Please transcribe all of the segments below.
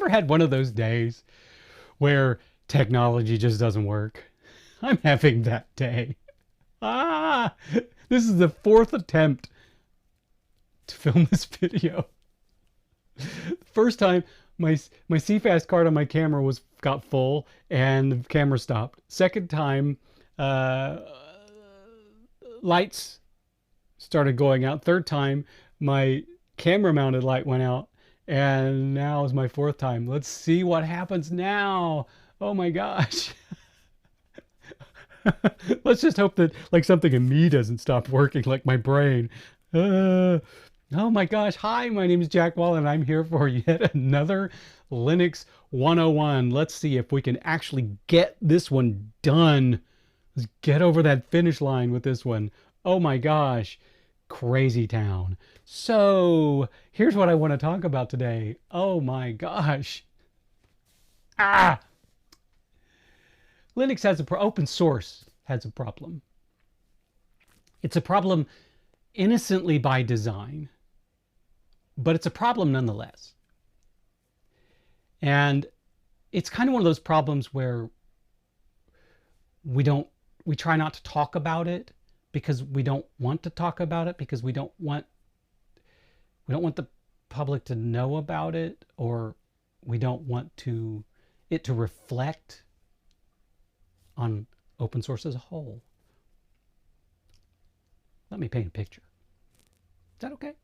ever had one of those days where technology just doesn't work? I'm having that day. Ah, this is the fourth attempt to film this video. First time, my CFast card on my camera got full and the camera stopped. Second time, uh, lights started going out. Third time, my camera mounted light went out. And now is my fourth time. Let's see what happens now. Oh my gosh. Let's just hope that like something in me doesn't stop working, like my brain. Oh my gosh. Hi, my name is Jack Wallen. I'm here for yet another Linux 101. Let's see if we can actually get this one done. Let's get over that finish line with this one. Oh my gosh. Crazy town. So here's what I want to talk about today. Oh my gosh. Linux has open source has a problem. It's a problem innocently by design, but it's a problem nonetheless. And it's kind of one of those problems where we try not to talk about it because we don't want to talk about it, because we don't want the public to know about it, or we don't want it to reflect on open source as a whole. Let me paint a picture. Is that okay?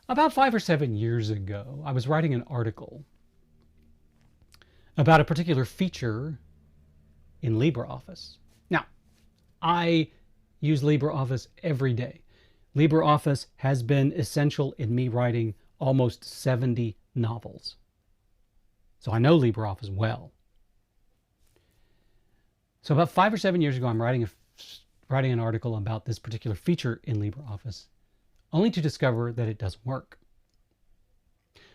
About 5 or 7 years ago, I was writing an article about a particular feature in LibreOffice. Now, I use LibreOffice every day. LibreOffice has been essential in me writing almost 70 novels. So I know LibreOffice well. So about 5 or 7 years ago, I'm writing an article about this particular feature in LibreOffice, only to discover that it doesn't work.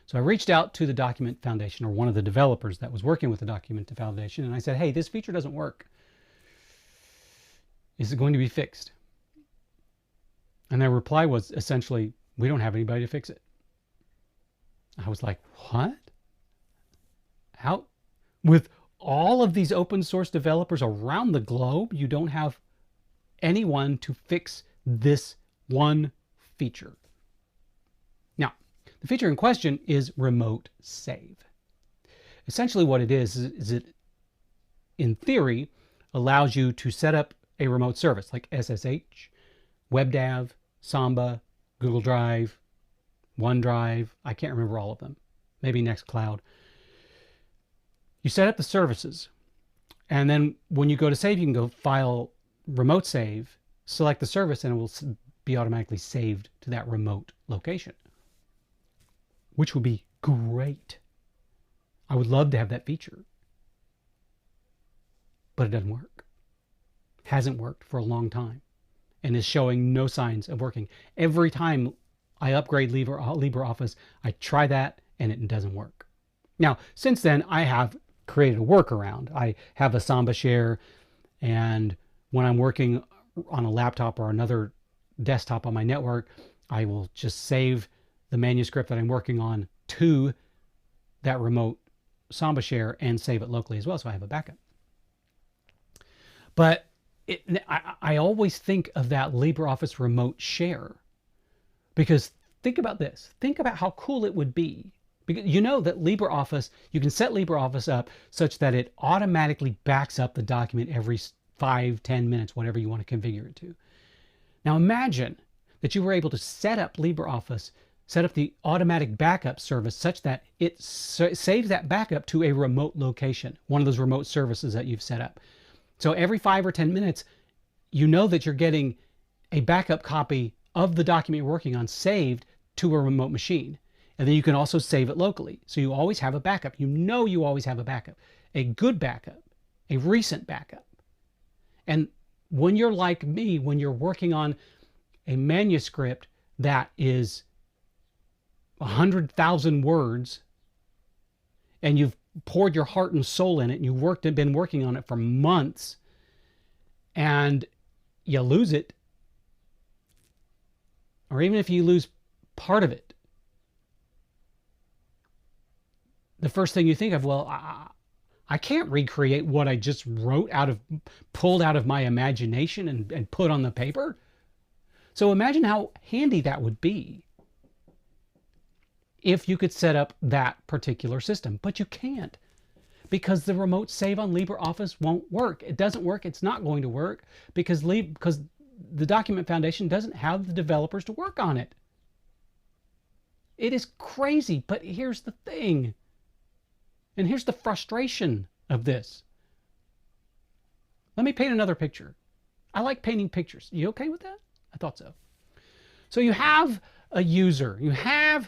So I reached out to the Document Foundation, or one of the developers that was working with the Document Foundation, and I said, hey, this feature doesn't work. Is it going to be fixed? And their reply was essentially, we don't have anybody to fix it. I was like, what? How? With all of these open source developers around the globe, you don't have anyone to fix this one feature. Now, the feature in question is remote save. Essentially what it is it, in theory, allows you to set up a remote service like SSH, WebDAV, Samba, Google Drive, OneDrive. I can't remember all of them. Maybe Nextcloud. You set up the services, and then when you go to save, you can go File, Remote Save, select the service, and it will be automatically saved to that remote location, which would be great. I would love to have that feature, but it doesn't work. Hasn't worked for a long time and is showing no signs of working. Every time I upgrade LibreOffice, I try that and it doesn't work. Now, since then, I have created a workaround. I have a Samba share, and when I'm working on a laptop or another desktop on my network, I will just save the manuscript that I'm working on to that remote Samba share and save it locally as well, so I have a backup. But I always think of that LibreOffice remote share, because think about this. Think about how cool it would be. Because you know that LibreOffice, you can set LibreOffice up such that it automatically backs up the document every 5-10 minutes, whatever you want to configure it to. Now imagine that you were able to set up LibreOffice, set up the automatic backup service such that it saves that backup to a remote location, one of those remote services that you've set up. So every 5 or 10 minutes, you know that you're getting a backup copy of the document you're working on saved to a remote machine. And then you can also save it locally. So you always have a backup. You know you always have a backup, a good backup, a recent backup. And when you're like me, when you're working on a manuscript that is 100,000 words, and you've poured your heart and soul in it, and you've been working on it for months, and you lose it, or even if you lose part of it, the first thing you think of, well, I can't recreate what I just pulled out of my imagination and put on the paper. So imagine how handy that would be if you could set up that particular system. But you can't, because the remote save on LibreOffice won't work. It doesn't work. It's not going to work because the Document Foundation doesn't have the developers to work on it. It is crazy, but here's the thing. And here's the frustration of this. Let me paint another picture. I like painting pictures. You okay with that? I thought so. So you have a user. I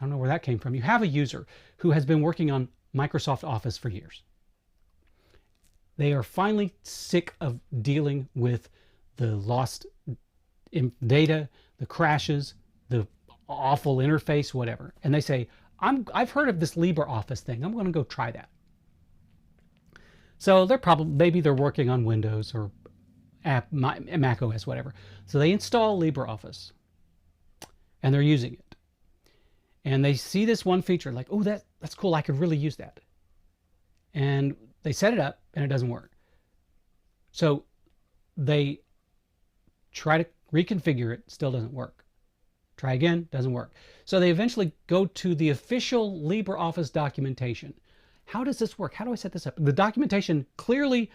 don't know where that came from. You have a user who has been working on Microsoft Office for years. They are finally sick of dealing with the lost data, the crashes, the awful interface, whatever. And they say, I've heard of this LibreOffice thing. I'm going to go try that. So maybe they're working on Windows or Mac OS, whatever. So they install LibreOffice and they're using it. And they see this one feature like, oh, that's cool. I could really use that. And they set it up and it doesn't work. So they try to reconfigure it, still doesn't work. Try again, doesn't work. So they eventually go to the official LibreOffice documentation. How does this work? How do I set this up? The documentation clearly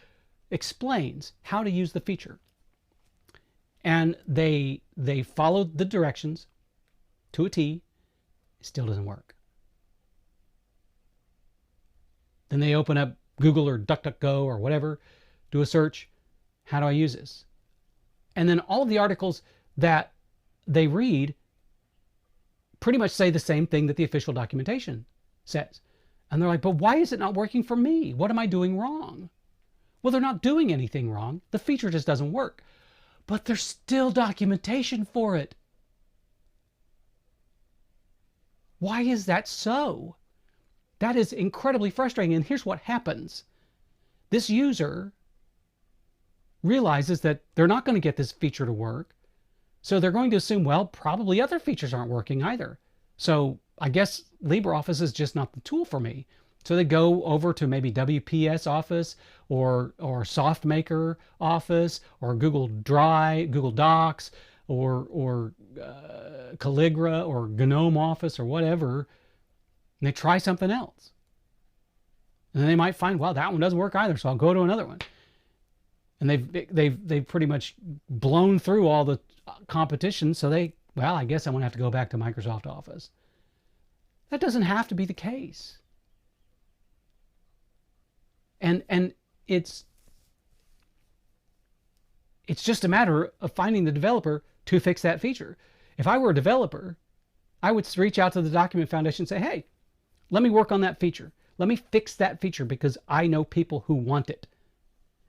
explains how to use the feature. And they follow the directions to a T. It still doesn't work. Then they open up Google or DuckDuckGo or whatever, do a search. How do I use this? And then all of the articles that they read pretty much say the same thing that the official documentation says. And they're like, but why is it not working for me? What am I doing wrong? Well, they're not doing anything wrong. The feature just doesn't work. But there's still documentation for it. Why is that so? That is incredibly frustrating. And here's what happens. This user realizes that they're not going to get this feature to work. So they're going to assume, well, probably other features aren't working either. So I guess LibreOffice is just not the tool for me. So they go over to maybe WPS Office or SoftMaker Office or Google Drive, Google Docs or Calligra or GNOME Office or whatever. And they try something else. And then they might find, well, that one doesn't work either, so I'll go to another one. And they've pretty much blown through all the competition, so well, I guess I'm going to have to go back to Microsoft Office. That doesn't have to be the case. And it's just a matter of finding the developer to fix that feature. If I were a developer, I would reach out to the Document Foundation and say, hey, let me work on that feature. Let me fix that feature because I know people who want it.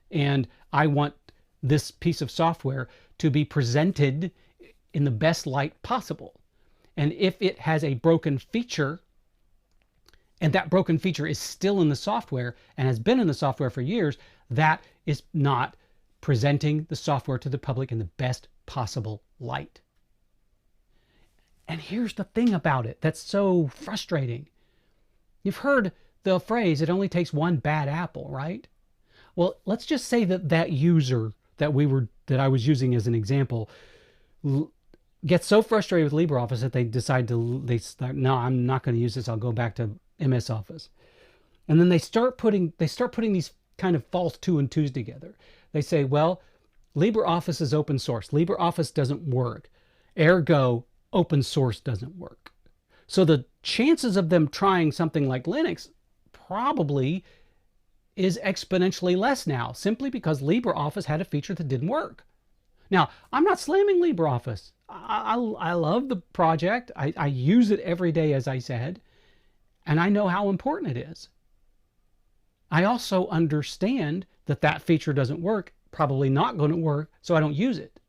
And I want this piece of software to be presented in the best light possible. And if it has a broken feature, and that broken feature is still in the software and has been in the software for years, that is not presenting the software to the public in the best possible light. And here's the thing about it that's so frustrating. You've heard the phrase, it only takes one bad apple, right? Well, let's just say that user that I was using as an example gets so frustrated with LibreOffice that they start, no, I'm not going to use this. I'll go back to MS Office. And then they start putting these kind of false two and twos together. They say, well, LibreOffice is open source. LibreOffice doesn't work. Ergo, open source doesn't work. So the chances of them trying something like Linux probably is exponentially less now, simply because LibreOffice had a feature that didn't work. Now, I'm not slamming LibreOffice. I love the project. I use it every day, as I said, and I know how important it is. I also understand that feature doesn't work, probably not going to work, so I don't use it.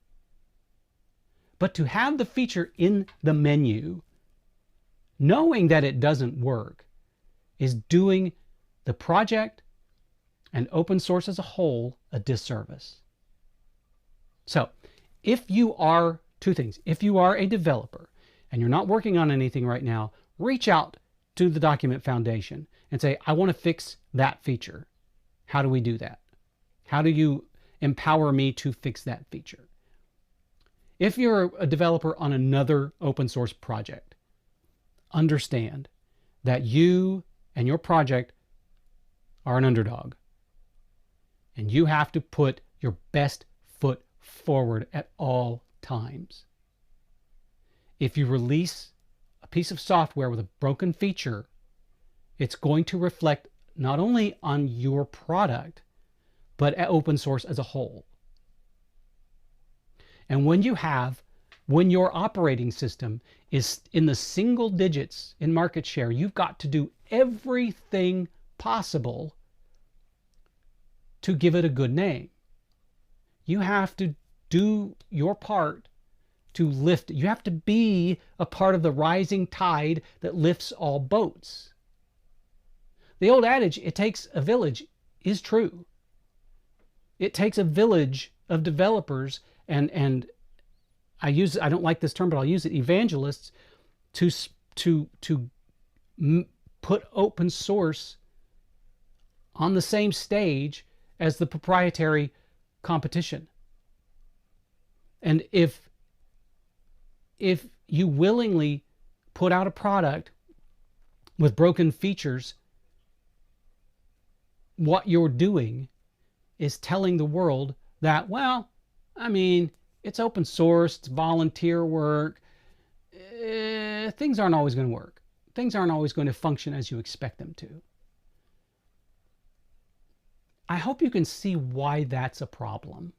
But to have the feature in the menu, knowing that it doesn't work, is doing the project and open source as a whole a disservice. So if you are, two things, if you are a developer and you're not working on anything right now, reach out to the document foundation and say, I want to fix that feature. How do we do that? How do you empower me to fix that feature? If you're a developer on another open source project, understand that you and your project are an underdog. And you have to put your best foot forward at all times. If you release a piece of software with a broken feature, it's going to reflect not only on your product, but at open source as a whole. And when your operating system is in the single digits in market share, you've got to do everything possible to give it a good name. You have to do your part to lift. You have to be a part of the rising tide that lifts all boats. The old adage, it takes a village, is true. It takes a village of developers and I don't like this term, but I'll use it, evangelists, to put open source on the same stage as the proprietary competition. And if you willingly put out a product with broken features, what you're doing is telling the world that, well, I mean, it's open source, it's volunteer work, things aren't always going to work. Things aren't always going to function as you expect them to. I hope you can see why that's a problem.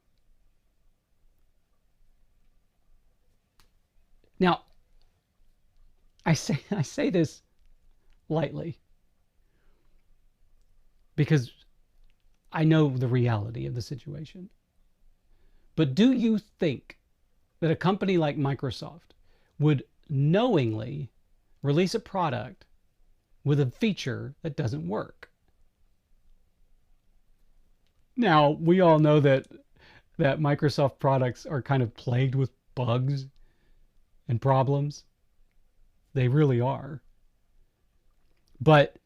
Now, I say this lightly because I know the reality of the situation. But do you think that a company like Microsoft would knowingly release a product with a feature that doesn't work? Now, we all know that Microsoft products are kind of plagued with bugs and problems. They really are. But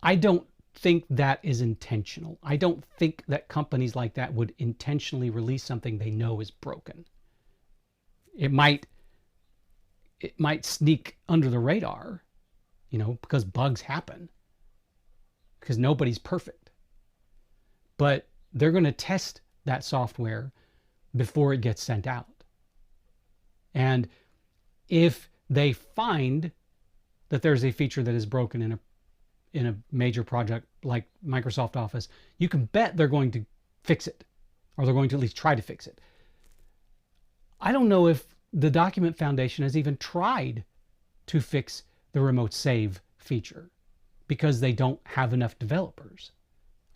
I don't think that is intentional. I don't think that companies like that would intentionally release something they know is broken. It might sneak under the radar, because bugs happen, because nobody's perfect. But they're going to test that software before it gets sent out. And if they find that there's a feature that is broken in a major project like Microsoft Office, you can bet they're going to fix it, or they're going to at least try to fix it. I don't know if the Document Foundation has even tried to fix the remote save feature because they don't have enough developers,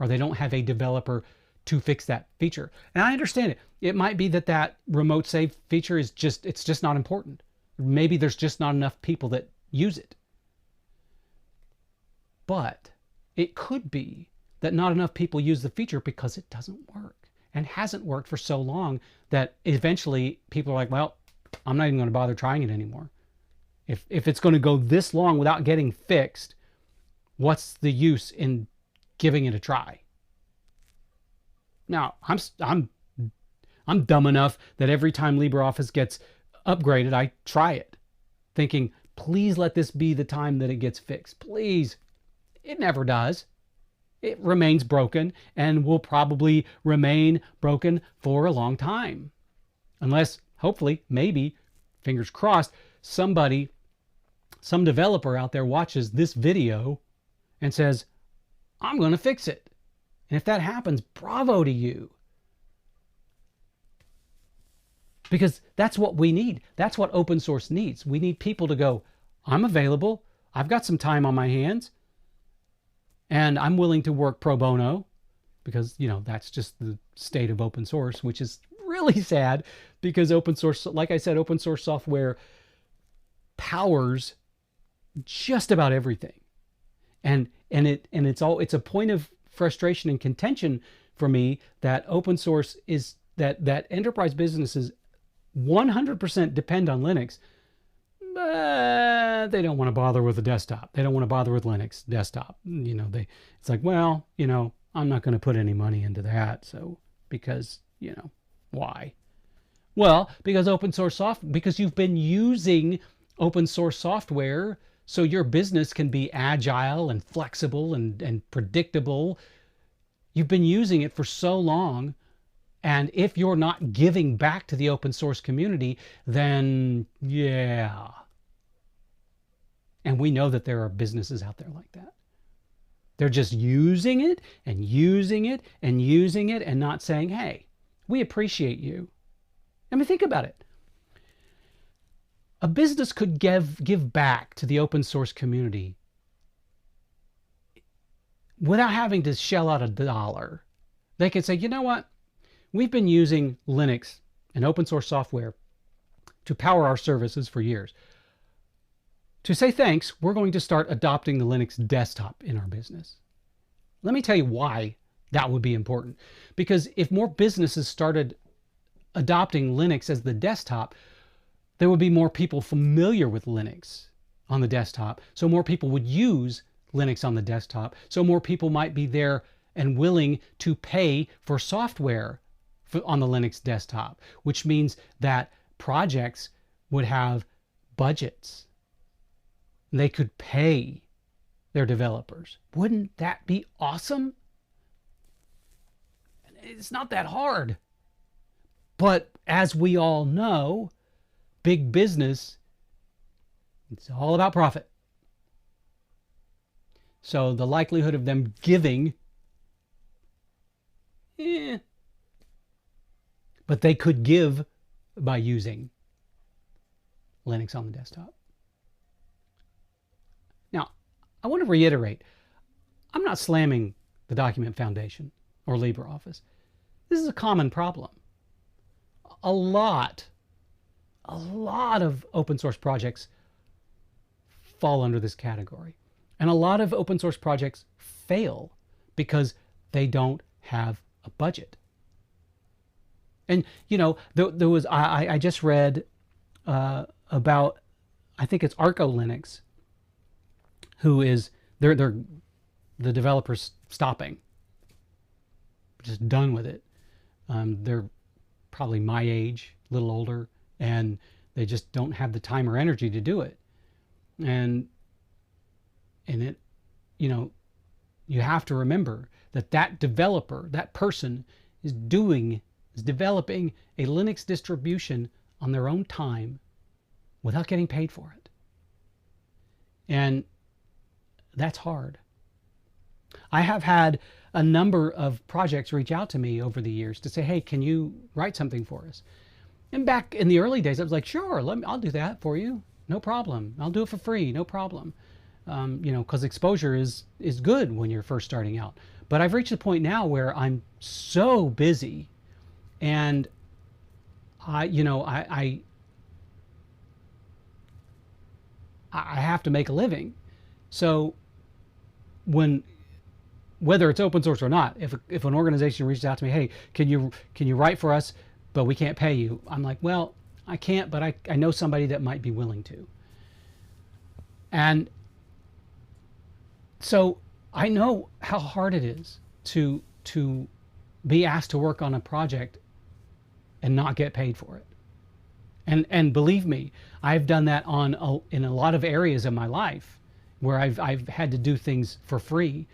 or they don't have a developer to fix that feature. And I understand it. It might be that remote save feature is it's just not important. Maybe there's just not enough people that use it. But it could be that not enough people use the feature because it doesn't work, and hasn't worked for so long that eventually people are like, well, I'm not even going to bother trying it anymore. If it's going to go this long without getting fixed, what's the use in giving it a try? Now, I'm dumb enough that every time LibreOffice gets upgraded, I try it, thinking, please let this be the time that it gets fixed. Please. It never does. It remains broken and will probably remain broken for a long time. Unless, hopefully, maybe, fingers crossed, some developer out there watches this video and says, I'm going to fix it. And if that happens, bravo to you. Because that's what we need. That's what open source needs. We need people to go, I'm available. I've got some time on my hands. And I'm willing to work pro bono, because, that's just the state of open source, which is really sad, because open source, like I said, open source software powers just about everything. And it's a point of frustration and contention for me that open source is that enterprise businesses 100% depend on Linux, but they don't want to bother with the desktop. They don't want to bother with Linux desktop. It's like, well, I'm not going to put any money into that. So, because, why? Well, because because you've been using open source software so your business can be agile and flexible and predictable. You've been using it for so long. And if you're not giving back to the open source community, then yeah. And we know that there are businesses out there like that. They're just using it and using it and using it and not saying, hey, we appreciate you. I mean, think about it. A business could give back to the open source community without having to shell out $1. They could say, you know what? We've been using Linux and open source software to power our services for years. To say thanks, we're going to start adopting the Linux desktop in our business. Let me tell you why that would be important. Because if more businesses started adopting Linux as the desktop, there would be more people familiar with Linux on the desktop. So more people would use Linux on the desktop. So more people might be there and willing to pay for software on the Linux desktop, which means that projects would have budgets. And they could pay their developers. Wouldn't that be awesome? It's not that hard. But as we all know, big business, it's all about profit. So the likelihood of them giving, but they could give by using Linux on the desktop. Now, I want to reiterate, I'm not slamming the Document Foundation or LibreOffice. This is a common problem. A lot of open source projects fall under this category. And a lot of open source projects fail because they don't have a budget. And there was I just read about, I think it's Arco Linux, who is they're the developers stopping, just done with it. They're probably my age, a little older, and they just don't have the time or energy to do it. And it, you have to remember that developer, that person is developing a Linux distribution on their own time without getting paid for it. And that's hard. I have had a number of projects reach out to me over the years to say, hey, can you write something for us? And back in the early days, I was like, sure, I'll do that for you. No problem. I'll do it for free. No problem. Because exposure is good when you're first starting out. But I've reached a point now where I'm so busy, and I have to make a living. So whether it's open source or not, if an organization reaches out to me, hey, can you write for us, but we can't pay you, I'm like, well, I can't, but I know somebody that might be willing to. And so I know how hard it is to be asked to work on a project and not get paid for it. And believe me, I've done that in a lot of areas of my life where I've had to do things for free,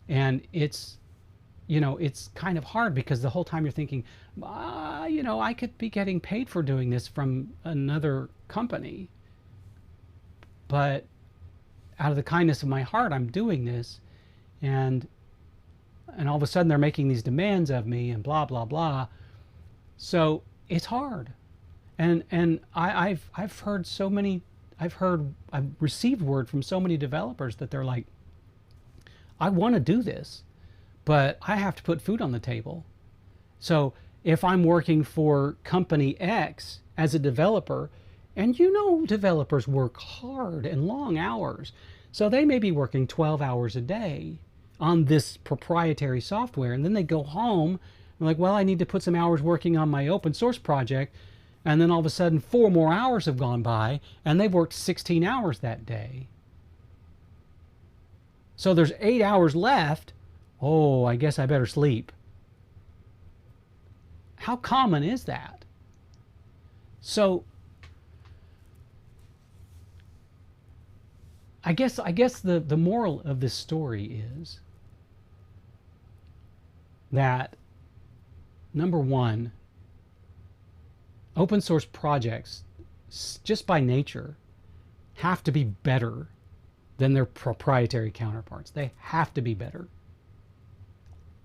and it's kind of hard because the whole time you're thinking, I could be getting paid for doing this from another company, but out of the kindness of my heart, I'm doing this, and all of a sudden they're making these demands of me and blah blah blah. So it's hard, and I've heard so many. I've received word from so many developers that they're like, I want to do this, but I have to put food on the table. So if I'm working for company X as a developer, and developers work hard and long hours, so they may be working 12 hours a day on this proprietary software, and then they go home and like, well, I need to put some hours working on my open source project, And then all of a sudden 4 more hours have gone by and they've worked 16 hours that day. So there's 8 hours left. Oh, I guess I better sleep. How common is that? So I guess the moral of this story is that, number one, open source projects, just by nature, have to be better than their proprietary counterparts. They have to be better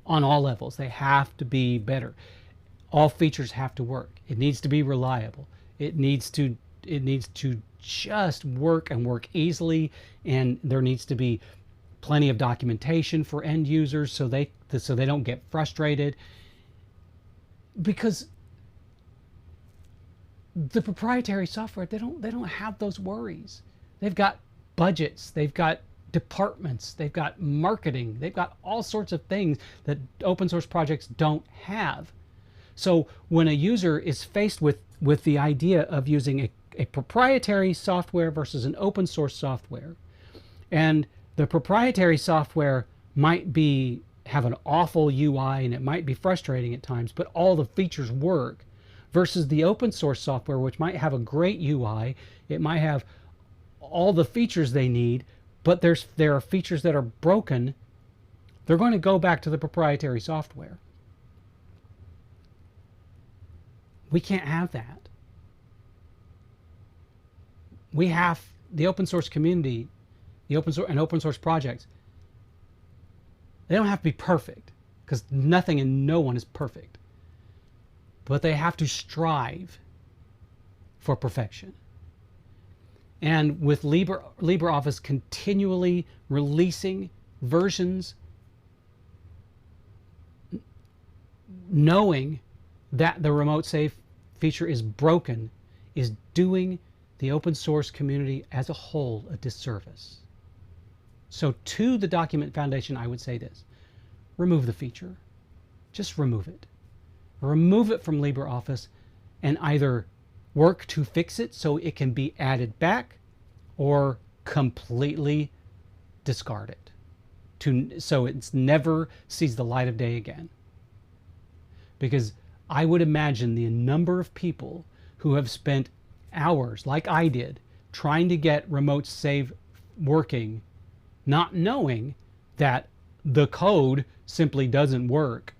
on all levels. They have to be better. All features have to work. It needs to be reliable. It needs to just work and work easily, and there needs to be plenty of documentation for end users so they don't get frustrated, because the proprietary software, they don't have those worries. They've got budgets, they've got departments, they've got marketing, they've got all sorts of things that open source projects don't have. So when a user is faced with the idea of using a proprietary software versus an open source software, and the proprietary software might have an awful UI and it might be frustrating at times, but all the features work, versus the open source software, which might have a great UI, it might have all the features they need, but there are features that are broken, they're going to go back to the proprietary software. We can't have that. We have the open source community, the open source projects. They don't have to be perfect, because nothing and no one is perfect. But they have to strive for perfection. And with LibreOffice continually releasing versions, knowing that the remote save feature is broken is doing the open source community as a whole a disservice. So to the Document Foundation, I would say this: remove the feature. Just remove it. Remove it from LibreOffice and either work to fix it so it can be added back, or completely discard it so it never sees the light of day again. Because I would imagine the number of people who have spent hours, like I did, trying to get remote save working, not knowing that the code simply doesn't work,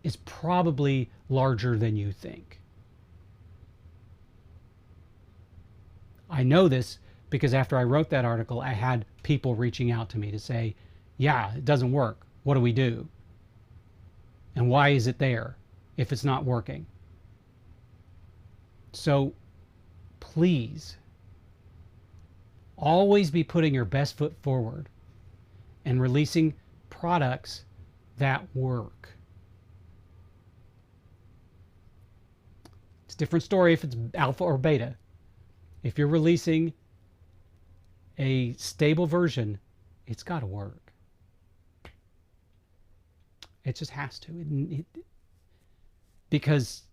is probably larger than you think. I know this because after I wrote that article, I had people reaching out to me to say, yeah, it doesn't work. What do we do? And why is it there if it's not working? So please, always be putting your best foot forward and releasing products that work. It's a different story if it's alpha or beta. If you're releasing a stable version, it's got to work. It just has to. Because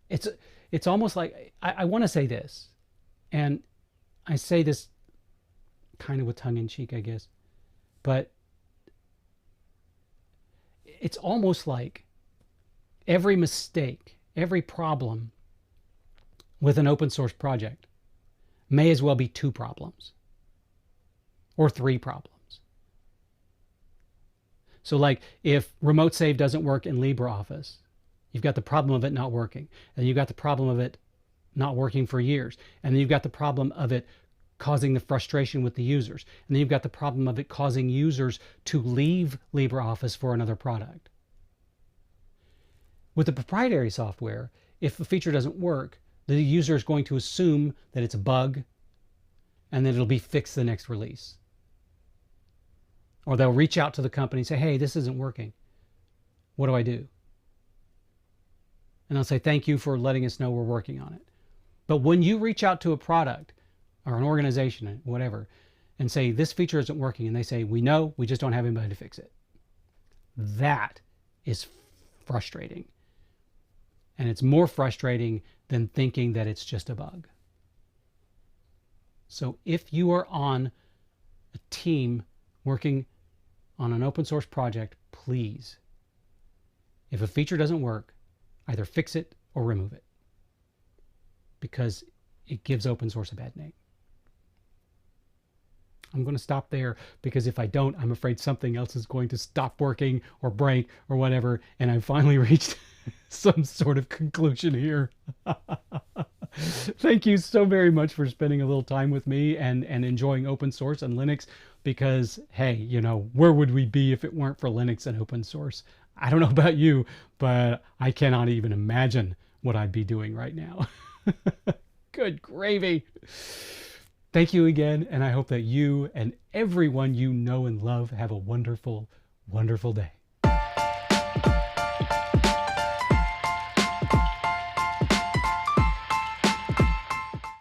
it's almost like, I want to say this, and I say this kind of with tongue in cheek, I guess, but it's almost like every mistake, every problem with an open source project may as well be 2 problems or 3 problems. So like if remote save doesn't work in LibreOffice, you've got the problem of it not working, and you've got the problem of it not working for years, and then you've got the problem of it causing the frustration with the users, and then you've got the problem of it causing users to leave LibreOffice for another product. With the proprietary software, if a feature doesn't work, the user is going to assume that it's a bug and then it'll be fixed the next release. Or they'll reach out to the company and say, hey, this isn't working. What do I do? And they'll say, thank you for letting us know we're working on it. But when you reach out to a product or an organization, whatever, and say, this feature isn't working, and they say, we know, we just don't have anybody to fix it. That is frustrating. And it's more frustrating than thinking that it's just a bug. So if you are on a team working on an open source project, please, if a feature doesn't work, either fix it or remove it, because it gives open source a bad name. I'm going to stop there, because if I don't, I'm afraid something else is going to stop working or break or whatever, and I've finally reached some sort of conclusion here. Thank you so very much for spending a little time with me and enjoying open source and Linux, because, hey, you know, where would we be if it weren't for Linux and open source? I don't know about you, but I cannot even imagine what I'd be doing right now. Good gravy. Thank you again, and I hope that you and everyone you know and love have a wonderful, wonderful day.